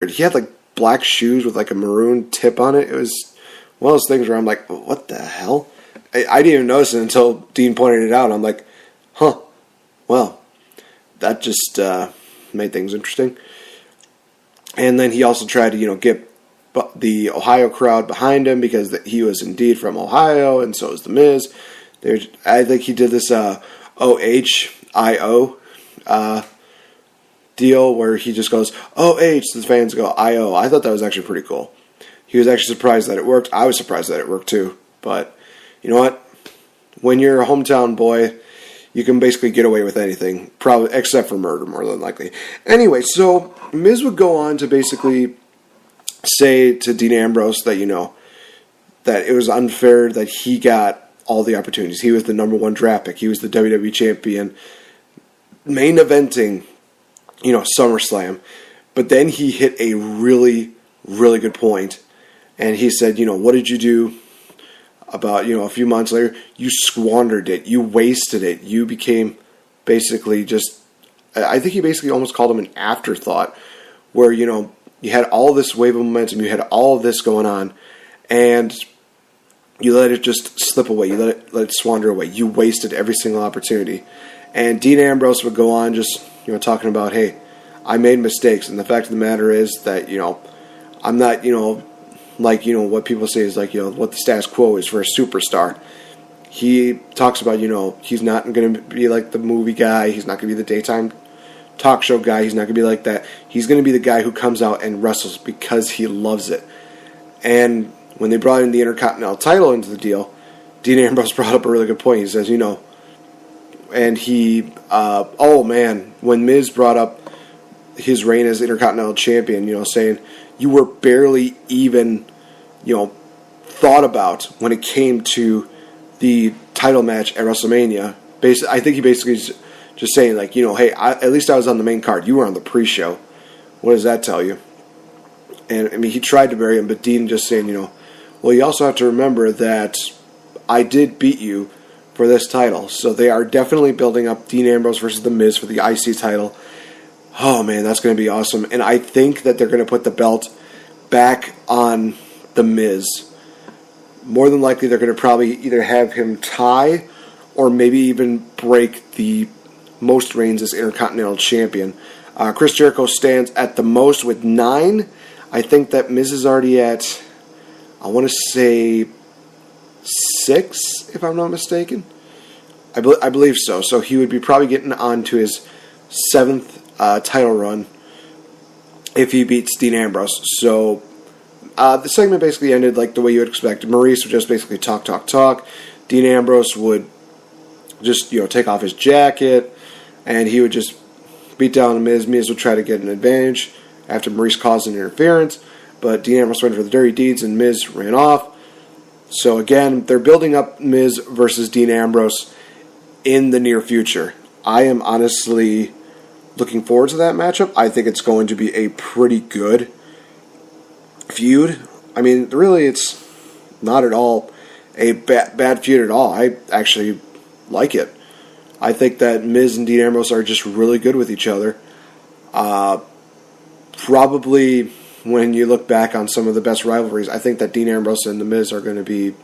He had like black shoes with like a maroon tip on it. It was one of those things where I'm like, what the hell? I didn't even notice it until Dean pointed it out. I'm like, huh, well, that just made things interesting. And then he also tried to, get the Ohio crowd behind him because he was indeed from Ohio, and so was The Miz. I think he did this OHIO deal where he just goes, OH, the fans go, IO. I thought that was actually pretty cool. He was actually surprised that it worked. I was surprised that it worked too. But you know what? When you're a hometown boy, you can basically get away with anything, probably except for murder, more than likely. Anyway, so Miz would go on to basically say to Dean Ambrose that, that it was unfair that he got all the opportunities. He was the number one draft pick. He was the WWE champion, main eventing, SummerSlam. But then he hit a really, really good point. And he said, what did you do about, a few months later? You squandered it. You wasted it. You became basically just, I think he basically almost called him an afterthought, where, you had all this wave of momentum. You had all of this going on. And you let it just slip away. You let it squander away. You wasted every single opportunity. And Dean Ambrose would go on just, talking about, hey, I made mistakes. And the fact of the matter is that, I'm not, like, what people say is like, what the status quo is for a superstar. He talks about, he's not going to be like the movie guy. He's not going to be the daytime talk show guy. He's not going to be like that. He's going to be the guy who comes out and wrestles because he loves it. And when they brought in the Intercontinental title into the deal, Dean Ambrose brought up a really good point. He says, and he, when Miz brought up his reign as Intercontinental Champion, saying you were barely even, thought about when it came to the title match at WrestleMania. I think he basically is just saying, like, hey, at least I was on the main card. You were on the pre-show. What does that tell you? And, I mean, he tried to bury him, but Dean just saying, well, you also have to remember that I did beat you for this title. So they are definitely building up Dean Ambrose versus The Miz for the IC title. Oh, man, that's going to be awesome. And I think that they're going to put the belt back on The Miz. More than likely, they're going to probably either have him tie or maybe even break the most reigns as Intercontinental Champion. Chris Jericho stands at the most with 9. I think that Miz is already at, I want to say, 6, if I'm not mistaken. I believe so. So he would be probably getting on to his 7th title run if he beats Dean Ambrose. So the segment basically ended like the way you would expect. Maurice would just basically talk. Dean Ambrose would just, take off his jacket, and he would just beat down the Miz. Miz would try to get an advantage after Maurice caused an interference, but Dean Ambrose went for the dirty deeds, and Miz ran off. So again, they're building up Miz versus Dean Ambrose in the near future. I am honestly looking forward to that matchup. I think it's going to be a pretty good feud. I mean, really, it's not at all a bad feud at all. I actually like it. I think that Miz and Dean Ambrose are just really good with each other. Probably when you look back on some of the best rivalries, I think that Dean Ambrose and The Miz are going to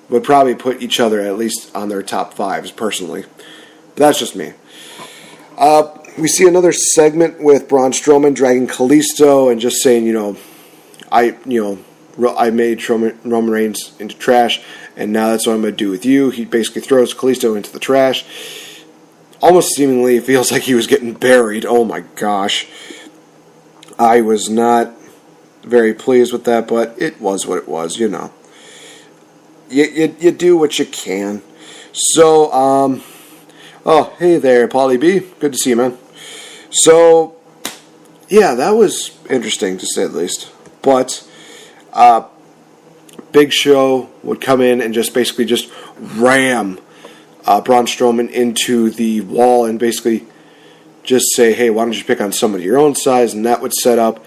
would probably put each other at least on their top 5s, personally. But that's just me. We see another segment with Braun Strowman dragging Kalisto and just saying, I made Roman Reigns into trash, and now that's what I'm going to do with you. He basically throws Kalisto into the trash. Almost seemingly feels like he was getting buried. Oh my gosh. I was not very pleased with that, but it was what it was, You do what you can. So, oh, hey there, Paulie B. Good to see you, man. So, yeah, that was interesting, to say the least. But, Big Show would come in and just basically just ram Braun Strowman into the wall and basically just say, hey, why don't you pick on somebody your own size? And that would set up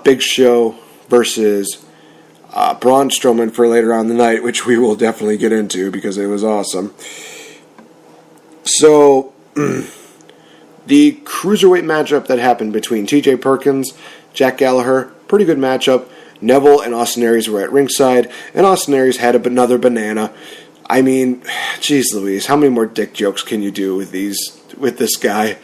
Big Show versus Braun Strowman for later on in the night, which we will definitely get into because it was awesome. So, the cruiserweight matchup that happened between TJ Perkins, Jack Gallagher, pretty good matchup. Neville and Austin Aries were at ringside, and Austin Aries had another banana. I mean, geez Louise, how many more dick jokes can you do with this guy? I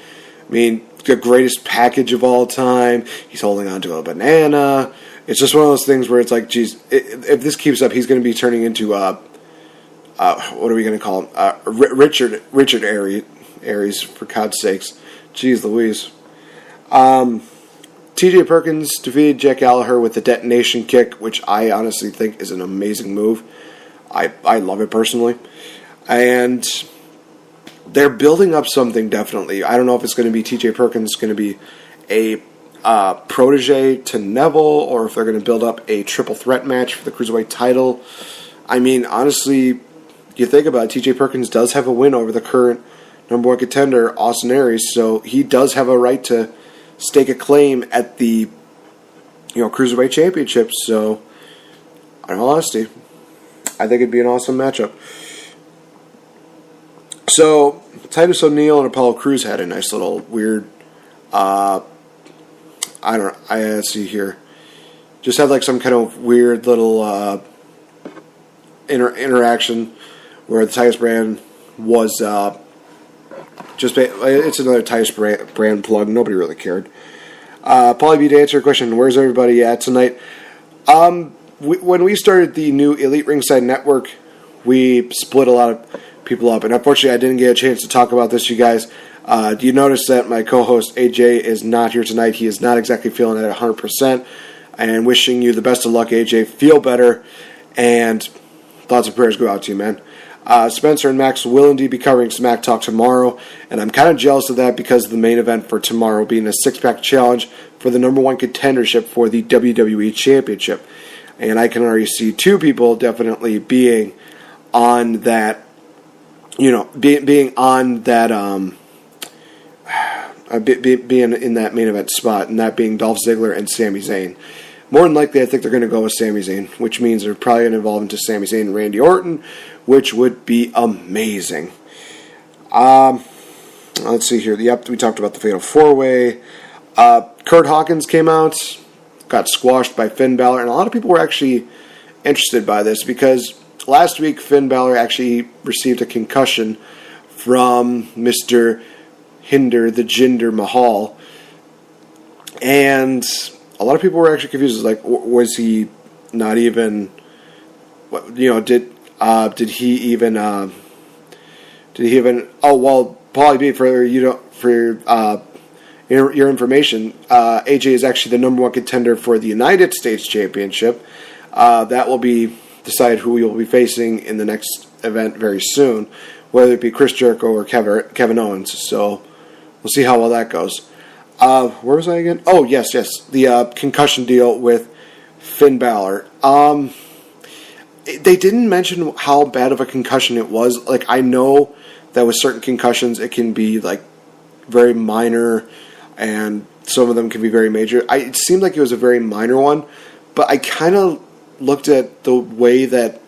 mean, the greatest package of all time. He's holding on to a banana. It's just one of those things where it's like, geez, if this keeps up, he's going to be turning into what are we going to call him? Richard Aries, for God's sakes. Jeez Louise. TJ Perkins defeated Jack Gallagher with the detonation kick, which I honestly think is an amazing move. I love it personally. And they're building up something, definitely. I don't know if it's going to be TJ Perkins going to be a protege to Neville, or if they're going to build up a triple threat match for the Cruiserweight title. I mean, honestly, you think about it, TJ Perkins does have a win over the current number one contender, Austin Aries, so he does have a right to stake a claim at the Cruiserweight Championship. So, in all honesty, I think it'd be an awesome matchup. So, Titus O'Neil and Apollo Crews had a nice little weird, let's see here. Just had like some kind of weird little interaction where the Titus brand was it's another Titus brand plug. Nobody really cared. Paulie B, to answer your question, where's everybody at tonight? When we started the new Elite Ringside Network, we split a lot of people up, and unfortunately I didn't get a chance to talk about this, you guys. Do you notice that my co-host AJ is not here tonight? He is not exactly feeling at 100%, and wishing you the best of luck, AJ. Feel better, and thoughts and prayers go out to you, man. Spencer and Max will indeed be covering Smack Talk tomorrow, and I'm kind of jealous of that because of the main event for tomorrow being a six-pack challenge for the number one contendership for the WWE Championship. And I can already see two people definitely being on that, being on that, being in that main event spot, and that being Dolph Ziggler and Sami Zayn. More than likely, I think they're going to go with Sami Zayn, which means they're probably going to evolve into Sami Zayn and Randy Orton, which would be amazing. Let's see here. Yep, we talked about the Fatal 4-Way. Kurt Hawkins came out, got squashed by Finn Balor, and a lot of people were actually interested by this because last week Finn Balor actually received a concussion from Mr. Hinder, the Jinder Mahal, and a lot of people were actually confused. Like, was he not even? Did he even? Oh well, Paulie B, for your information, AJ is actually the number one contender for the United States Championship. That will be decided who we will be facing in the next event very soon, whether it be Chris Jericho or Kevin Owens. So we'll see how well that goes. Where was I again? Oh, yes. The concussion deal with Finn Balor. They didn't mention how bad of a concussion it was. Like, I know that with certain concussions, it can be, like, very minor, and some of them can be very major. It seemed like it was a very minor one, but I kind of looked at the way that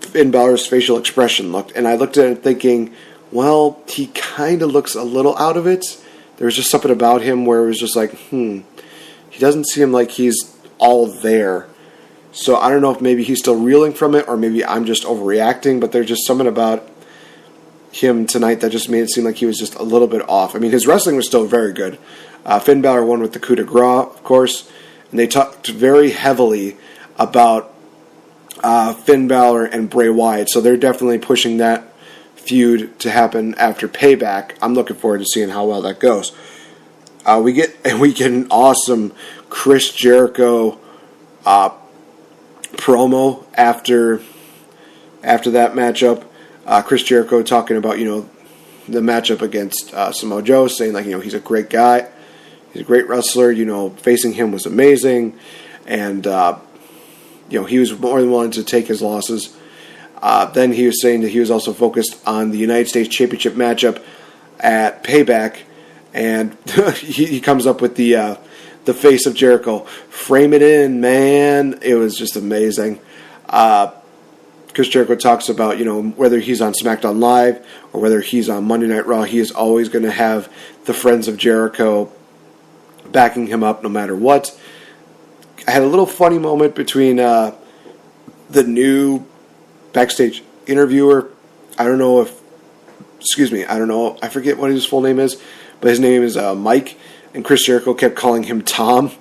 Finn Balor's facial expression looked, and I looked at it thinking, well, he kind of looks a little out of it. There was just something about him where it was just like, he doesn't seem like he's all there. So I don't know if maybe he's still reeling from it, or maybe I'm just overreacting, but there's just something about him tonight that just made it seem like he was just a little bit off. I mean, his wrestling was still very good. Finn Balor won with the coup de grace, of course, and they talked very heavily about Finn Balor and Bray Wyatt, so they're definitely pushing that feud to happen after Payback. I'm looking forward to seeing how well that goes. We get an awesome Chris Jericho promo after that matchup. Chris Jericho talking about the matchup against Samoa Joe, saying like he's a great guy, he's a great wrestler. Facing him was amazing, and he was more than willing to take his losses. Then he was saying that he was also focused on the United States Championship matchup at Payback, and he comes up with the face of Jericho. Frame it in, man. It was just amazing. Chris Jericho talks about, whether he's on SmackDown Live or whether he's on Monday Night Raw, he is always going to have the Friends of Jericho backing him up no matter what. I had a little funny moment between the new backstage interviewer. I forget what his full name is, but his name is Mike, and Chris Jericho kept calling him Tom.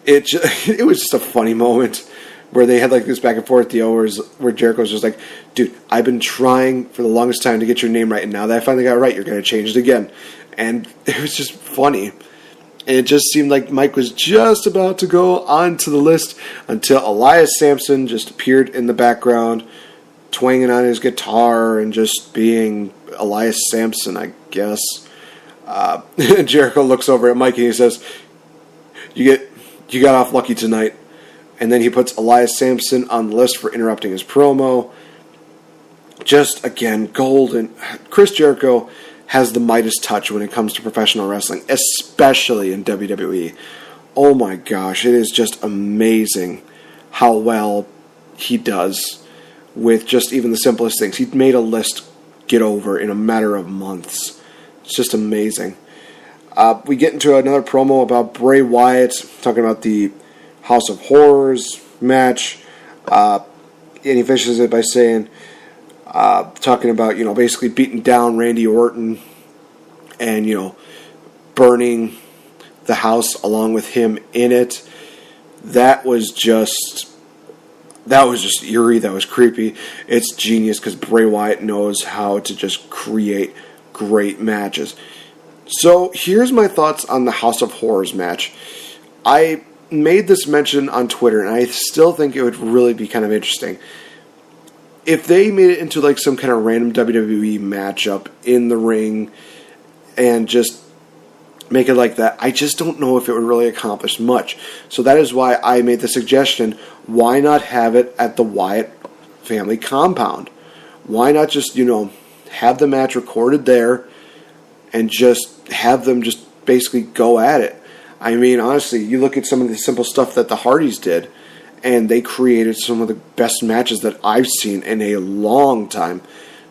It was just a funny moment where they had like this back and forth deal where Jericho's just like, dude, I've been trying for the longest time to get your name right, and now that I finally got it right, you're going to change it again. And it was just funny. And it just seemed like Mike was just about to go onto the list until Elias Samson just appeared in the background, twanging on his guitar and just being Elias Samson, I guess. Jericho looks over at Mike and he says, You got off lucky tonight. And then he puts Elias Samson on the list for interrupting his promo. Just, again, golden. Chris Jericho has the Midas touch when it comes to professional wrestling, especially in WWE. Oh my gosh, it is just amazing how well he does with just even the simplest things. He made a list get over in a matter of months. It's just amazing. We get into another promo about Bray Wyatt, talking about the House of Horrors match. And he finishes it by saying, talking about, basically beating down Randy Orton and, burning the house along with him in it. That was just eerie. That was creepy. It's genius because Bray Wyatt knows how to just create great matches. So here's my thoughts on the House of Horrors match. I made this mention on Twitter, and I still think it would really be kind of interesting. If they made it into like some kind of random WWE matchup in the ring and just make it like that, I just don't know if it would really accomplish much. So that is why I made the suggestion, why not have it at the Wyatt family compound? Why not just, have the match recorded there and just have them just basically go at it? I mean, honestly, you look at some of the simple stuff that the Hardys did, and they created some of the best matches that I've seen in a long time.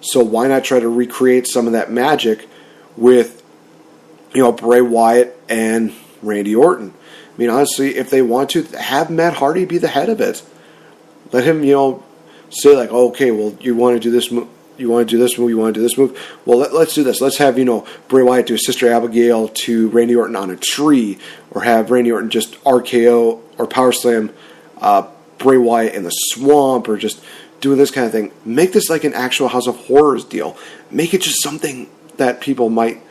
So why not try to recreate some of that magic with, Bray Wyatt and Randy Orton? I mean, honestly, if they want to, have Matt Hardy be the head of it. Let him, say like, oh, okay, well, you want to do this move. You want to do this move, you want to do this move. Well, let's do this. Let's have, Bray Wyatt do a Sister Abigail to Randy Orton on a tree, or have Randy Orton just RKO or Power Slam Bray Wyatt in the swamp, or just doing this kind of thing. Make this like an actual House of Horrors deal. Make it just something that people might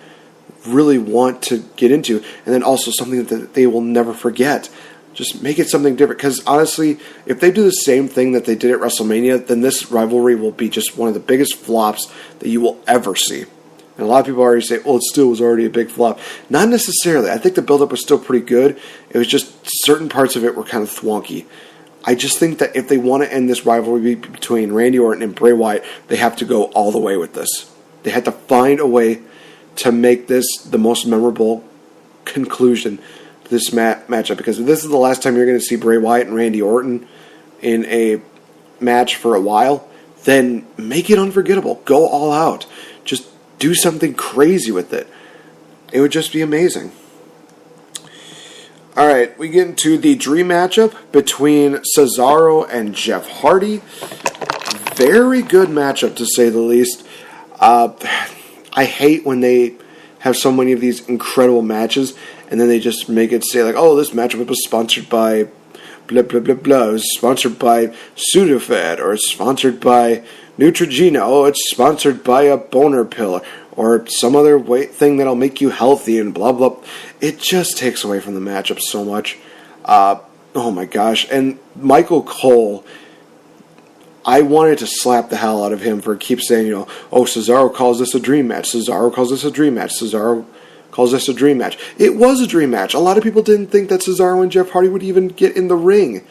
really want to get into, and then also something that they will never forget. Just make it something different, because honestly, if they do the same thing that they did at WrestleMania, then this rivalry will be just one of the biggest flops that you will ever see. And a lot of people already say, it still was already a big flop. Not necessarily. I think the build-up was still pretty good. It was just certain parts of it were kind of thwonky. I just think that if they want to end this rivalry between Randy Orton and Bray Wyatt, they have to go all the way with this. They have to find a way to make this the most memorable conclusion to this matchup, because if this is the last time you're going to see Bray Wyatt and Randy Orton in a match for a while, then make it unforgettable. Go all out. Just do something crazy with it. It would just be amazing. Alright, we get into the dream matchup between Cesaro and Jeff Hardy. Very good matchup, to say the least. I hate when they have so many of these incredible matches, and then they just make it say like, oh, this matchup was sponsored by blah, blah, blah, blah. It was sponsored by Sudafed, or it's sponsored by Neutrogena. Oh, it's sponsored by a boner pill, or some other thing that'll make you healthy, and blah, blah. It just takes away from the matchup so much. Oh my gosh. And Michael Cole, I wanted to slap the hell out of him for keep saying, oh, Cesaro calls this a dream match. Cesaro calls this a dream match. Cesaro calls this a dream match. It was a dream match. A lot of people didn't think that Cesaro and Jeff Hardy would even get in the ring.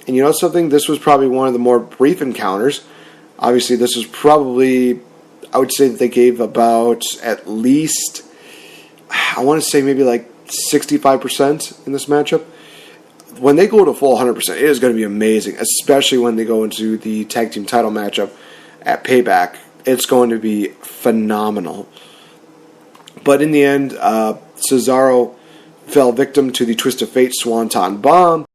And you know something? This was probably one of the more brief encounters. Obviously, this was probably, I would say that they gave about at least, I want to say maybe like 65% in this matchup. When they go to full 100%, it is going to be amazing, especially when they go into the tag team title matchup at Payback. It's going to be phenomenal. But in the end, Cesaro fell victim to the Twist of Fate Swanton Bomb.